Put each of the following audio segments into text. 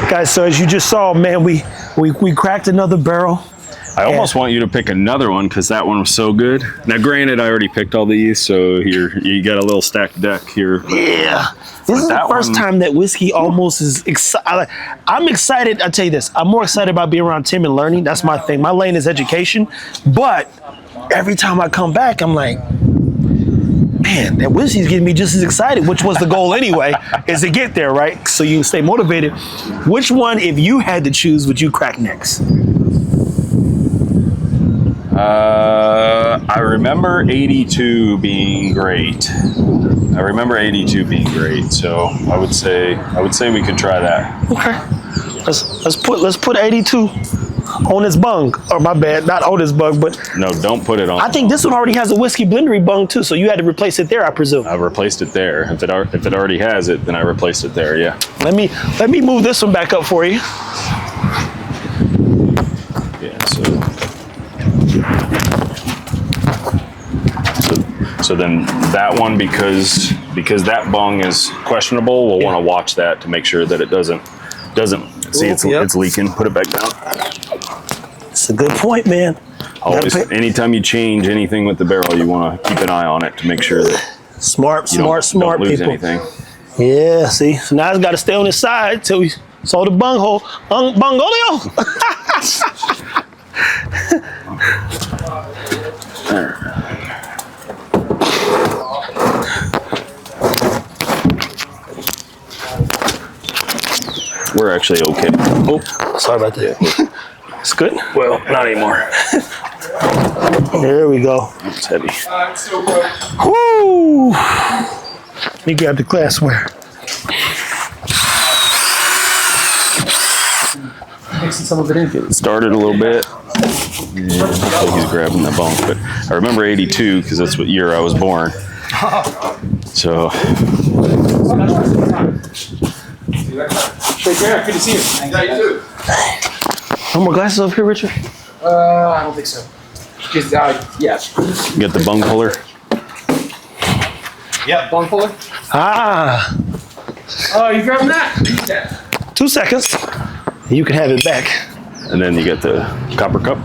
Guys, so as you just saw, man, we cracked another barrel. I almost want you to pick another one because that one was so good. Now, granted, I already picked all these, so you got a little stacked deck here. Yeah. This is the first time that whiskey almost is excited. I'm excited. I'll tell you this. I'm more excited about being around Tim and learning. That's my thing. My lane is education. But every time I come back, I'm like, man, that whiskey's getting me just as excited, which was the goal anyway, is to get there, right? So you can stay motivated. Which one, if you had to choose, would you crack next? I remember 82 being great. So I would say we could try that. Okay. Let's put 82 on his bung. Or my bad, not on his bung, but no, don't put it on. I think this one already has a whiskey blendery bung too, so you had to replace it there, I presume. I replaced it there. If it already has it, then I replaced it there. Yeah. Let me move this one back up for you. Yeah. So then that one, because that bung is questionable, we'll want to watch that to make sure that it doesn't see it's leaking. Put it back down. It's a good point, man. Always, anytime you change anything with the barrel, you want to keep an eye on it to make sure that smart don't lose people. Anything. Yeah, see, so now it's got to stay on his side till we saw the bunghole. Bungolio. We're actually okay. Oh, sorry about that. It's good? Well, not anymore. There we go. It's heavy. Woo! Let me grab the glassware. Mixing some of it in. Get it started a little bit. Yeah, looks like he's grabbing the bunk, but I remember 82 because that's what year I was born. So. Take care. Good to see you. Thank you. No more glasses over here, Richard? I don't think so. Just, yeah. You got the bung puller? Yep, bung puller. Ah. Oh, you grabbing that? 2 seconds. You can have it back. And then you got the copper cup.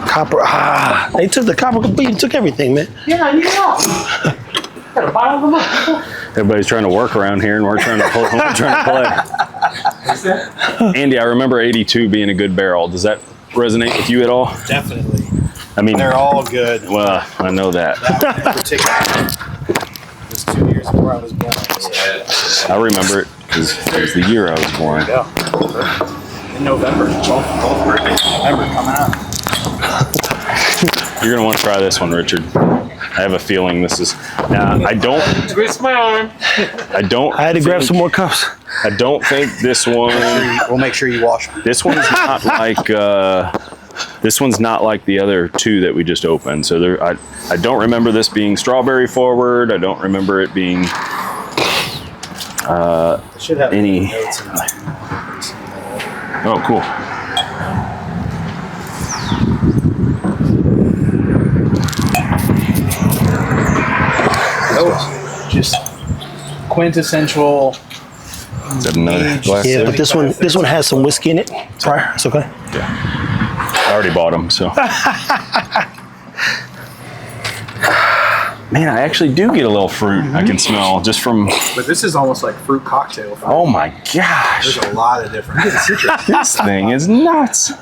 Copper. Ah. They took the copper cup. You took everything, man. Yeah, you know. Got a bottle of them up. Everybody's trying to work around here, and we're trying to play. What's that? Andy, I remember 82 being a good barrel. Does that resonate with you at all? Definitely. I mean, they're all good. Well, I know that. That one in particular was 2 years before I was born. So. I remember it because it was the year I was born. Yeah. In November. Both birthdays in November coming up. You're gonna want to try this one, Richard. I have a feeling this is. Now, I don't. Twist my arm. I don't. I had to grab some more cups. I don't think this one. We'll make sure you wash them. This one's not like. This one's not like the other two that we just opened. So there, I don't remember this being strawberry forward. I don't remember it being. Should have any. notes in there. Oh, cool. Oh, just quintessential. Is that another glass? Yeah, but this one has some whiskey in it. Prior, it's okay. Yeah. I already bought them, so. Man, I actually do get a little fruit. I can smell just from. But this is almost like fruit cocktail. Oh my gosh! There's a lot of different. This thing is nuts.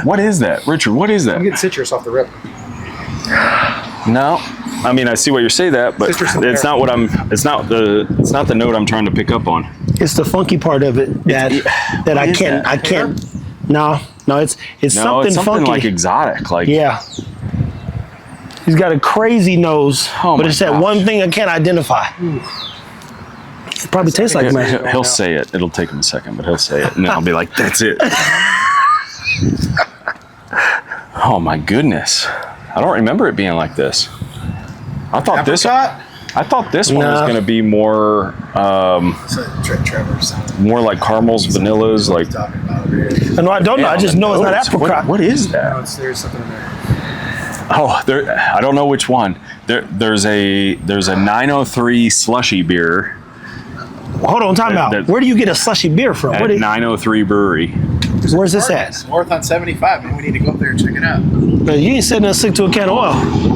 What is that, Richard? What is that? I'm getting citrus off the rip. No, I mean I see what you're saying that, but it's not what I'm. It's not the note I'm trying to pick up on. It's the funky part of it that I can't. I can't. No, it's something funky. Like exotic. Like yeah. He's got a crazy nose, but it's that one thing I can't identify. It probably tastes like man. He'll say it. It'll take him a second, but he'll say it, and then I'll be like, "That's it." Oh my goodness! I don't remember it being like this. I thought this one was going to be more, more like caramels, vanillas, like. No, I don't know. I just know it's not apricot. What is that? There's something in there. Oh, I don't know which one. There's a 903 slushy beer. Hold on, time out. Where do you get a slushy beer from? At 903 Brewery. Where's this at? North on 75, man. We need to go up there and check it out. But you ain't sitting there sick to a can of oil.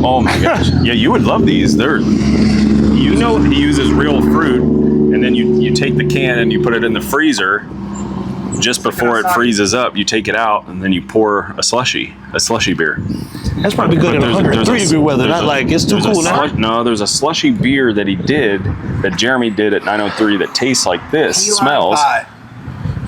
Oh my gosh. Yeah, you would love these. He uses real fruit, and then you take the can and you put it in the freezer. Just before it freezes up, you take it out, and then you pour a slushy beer. That's probably good in 103-degree weather. Not like it's too cool now. No, there's a slushy beer that he did, that Jeremy did at 903 that tastes like this, smells.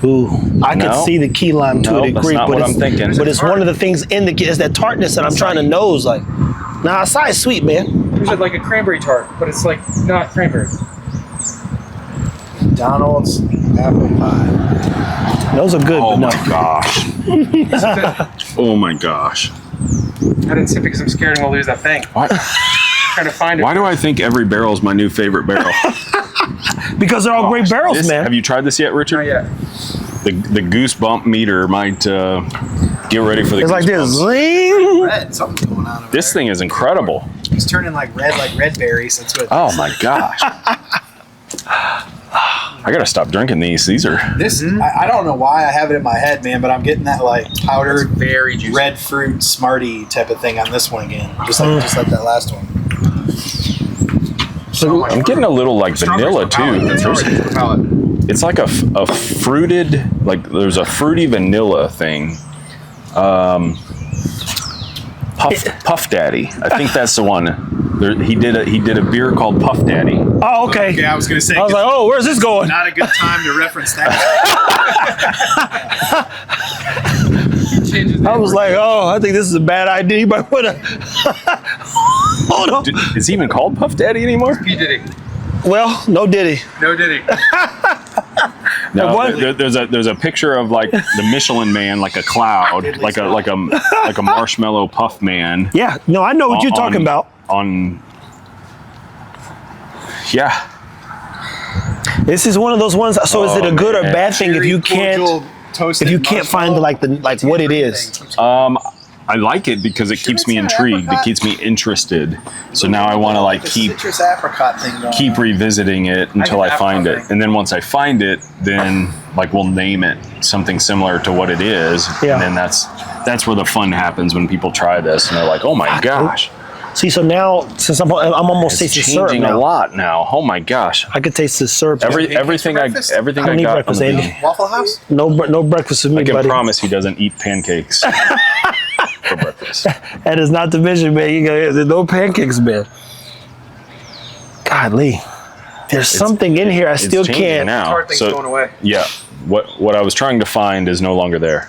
Ooh, I could see the key lime to a degree, that's not what I'm thinking. But it's one of the things in the it's that tartness that I'm trying to nose. Like, nah, acai sweet, man. There's like a cranberry tart, but it's like not cranberry. McDonald's apple pie. Those are good. Oh but my no. gosh. Oh my gosh. I didn't sip it because I'm scared I'm gonna lose that thing. What? Trying to find it. Why do I think every barrel is my new favorite barrel? Because they're all great barrels, man. Have you tried this yet, Richard? Not yet. The goosebump meter might get ready for the. It's like this. goosebumps. Zing. Red, something's going on over This there. thing is incredible. He's turning like red berries. That's what. Oh my gosh. I gotta stop drinking these. These are. This I don't know why I have it in my head, man, but I'm getting that like powdered Very juicy. red fruit Smartie type of thing on this one again, just like that last one. So much I'm getting a little like vanilla too. It's like a fruited, like there's a fruity vanilla thing. Puff Daddy. I think that's the one. He did a beer called Puff Daddy. Oh, okay. Yeah, I was gonna say. I was like, oh, where's this going? Not a good time to reference that. I was like, oh, I think this is a bad idea. You might want to. Hold on. Is he even called Puff Daddy anymore? P. Diddy. Well, no Diddy. No Diddy. No, What? there's a picture of like the Michelin Man, like a cloud, like a marshmallow puff man. Yeah, no, I know what you're talking about. Yeah. This is one of those ones. So is it a good or man. bad thing if you can't find like what it is? I like it because it keeps me intrigued. It keeps me interested. So now I want to like citrus apricot thing going keep on. revisiting it until I find it. thing. And then once I find it, then like we'll name it something similar to what it is. Yeah. And then that's where the fun happens when people try this and they're like, oh my gosh. See, so now since I'm almost It's tasting syrup changing a now, lot now. Oh my gosh. I could taste the syrup. Everything I breakfast? I got don't need on breakfast, the Andy. beginning. Waffle House? No breakfast for me, I can buddy. promise he doesn't eat pancakes for breakfast. That is not the vision, man. There's no pancakes, man. Godly, there's something in here I still It's changing can't. now. Tart thing's going away. Yeah, what I was trying to find is no longer there.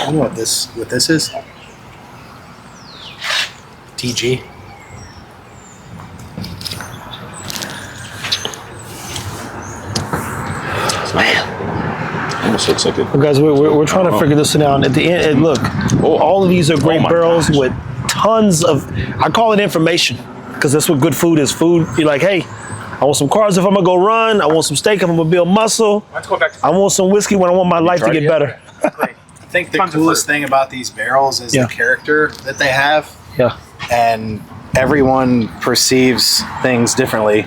You know what this is? TG. Almost looks like it. Well, guys, we're trying to figure this one out. At the end, and look, all of these are great my barrels gosh. with tons of. I call it information because that's what good food is. Food, you're like, hey, I want some carbs if I'm gonna go run. I want some steak if I'm gonna build muscle. Let's go back to I want some whiskey when I want my life to tried get it yet? better. I think the Tons of coolest fruit. thing about these barrels is Yeah. the character that they have, Yeah. and everyone perceives things differently,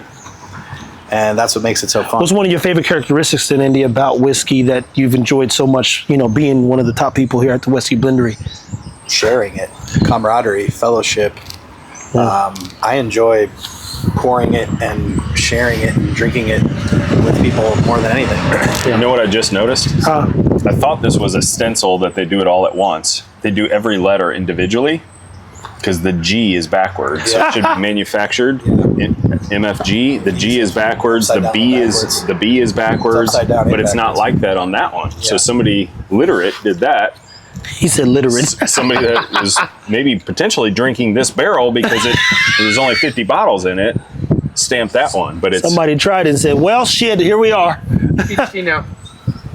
and that's what makes it so fun. What's one of your favorite characteristics then, Andy, about whiskey that you've enjoyed so much? You know, being one of the top people here at the Whiskey Blendery. Sharing it, camaraderie, fellowship. I enjoy pouring it and sharing it and drinking it with people more than anything. You know what I just noticed? I thought this was a stencil that they do it all at once. They do every letter individually because the G is backwards. So it should be manufactured in MFG. The G is backwards. The Upside B down is backwards. the B is backwards. It's upside down and but it's not backwards. like that on that one. So Yeah. somebody literate did that. He said literate. Somebody that was maybe potentially drinking this barrel because there's only 50 bottles in it. Stamped that one, but it's Somebody tried it and said, well, shit, here we are. peach tea now.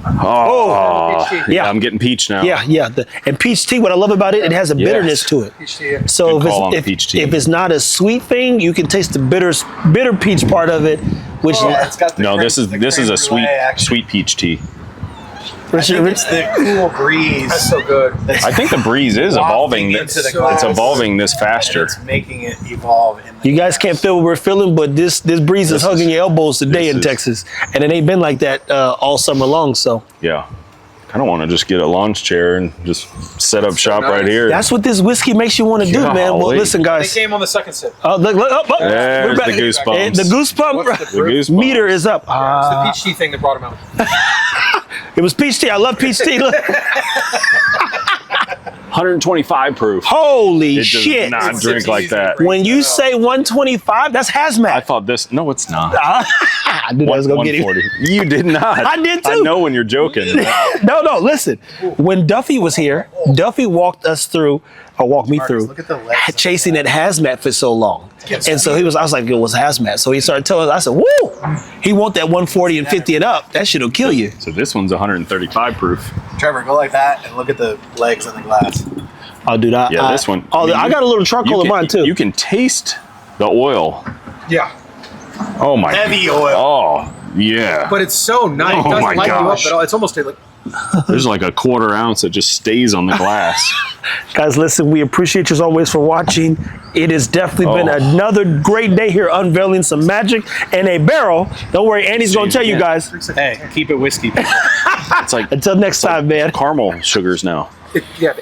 oh Peach tea. Yeah. I'm getting peach now. Yeah. And peach tea, what I love about it, it has a bitterness to it. Peach tea. So Good call on the if peach tea. it's not a sweet thing, you can taste the bitter peach part of it, which It's got the No, creme- this is the a creme sweet brulee action. sweet peach tea. I think it's the cool breeze. That's so good. I think the breeze is evolving. Wafting into the It's glass. evolving this faster. It's making it evolve. In the You guys can't feel what we're feeling, but this breeze is hugging your elbows today in Texas, and it ain't been like that all summer long. So Yeah. Kind of want to just get a launch chair and just set up shop nice. right here. that's what this whiskey makes you want to do, man. Well, Golly. listen, They guys. came on the second sip. Look, up. There's We're back. the goosebumps. The goosebump What's The goosebumps. meter is up. It's the peach tea thing that brought him out. It was peach tea. I love peach tea. Look. 125 proof. Holy It does shit. not drink It's like easy. that. When you say 125, that's I hazmat. thought this. No, it's not. I knew I was going to get it. 140. You did not. I did too. I know when you're joking. No, listen. When Duffy was here, Duffy walked me through, look at the legs. chasing that hazmat for so long. And so I was like, it was hazmat. So he started telling us, I said, woo, he want that 140 and 50 and up. That shit'll kill you. So this one's 135 proof. Trevor, go like that and look at the legs on the glass. I'll do that. Yeah, this one. Oh, I got a little charcoal in mine too. You can taste the oil. Yeah. Oh my. Heavy oil. Oh yeah. But it's so nice. Oh It doesn't my light you up gosh. at all. It's almost like There's like a quarter ounce that just stays on the glass. Guys, listen, we appreciate you as always for watching. It has definitely been Oh. another great day here unveiling some magic in a barrel. Don't worry, Andy's going to tell you Yeah. guys. Hey, keep it whiskey. It's like Until next time, man. caramel sugars now. yeah.